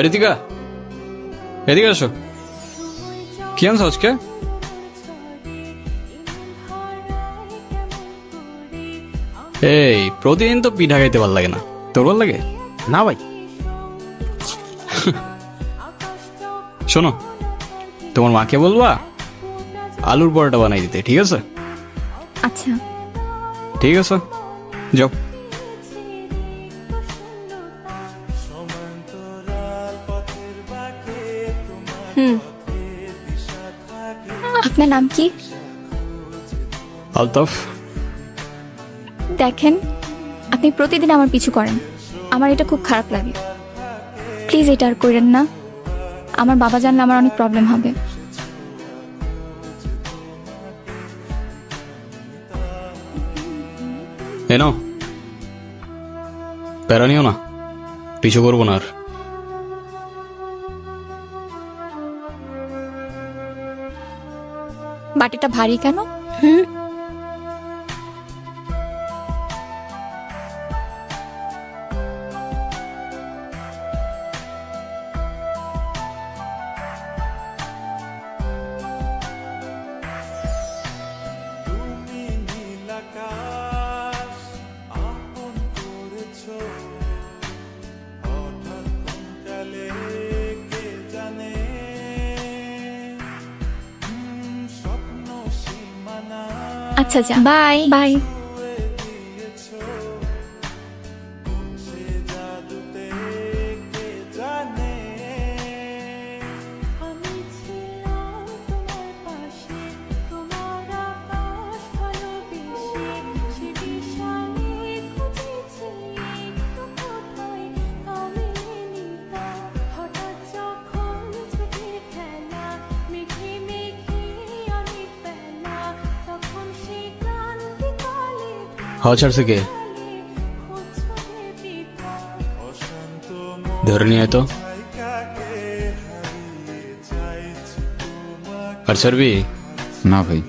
ঋতিকা, এদিকে আসো। কি আনছো আজকে? এই প্রতিদিন তো পিঠা খাইতে ভাল লাগে না, তোর ভাল লাগে? না ভাই। শোনো, তোমার মাকে বলবা আলুর পরোটা বানাই দিতে, ঠিক আছে? আচ্ছা। ঠিক আছে, যাও। আপনার নাম কি? আলতাফ। দেখেন, আপনি প্রতিদিন আমার পিছু করেন, আমার এটা খুব খারাপ লাগে। প্লিজ এটা আর করেন না, আমার বাবা জানলে আমার অনেক প্রবলেম হবে। এনো, প্যারা নিও না, পিছু করবো না আর। বাটিটা ভারী কেন? আচ্ছা যা, বাই বাই। হাওয়া ছাড়ছে কে? ধরে নিয়ে আয় তো। আর ছাড়বি? না ভাই।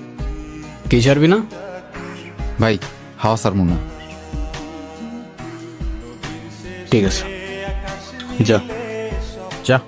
কি ছাড়বি না? ভাই হাওয়া ছাড়বো না। ঠিক আছে, যা যা।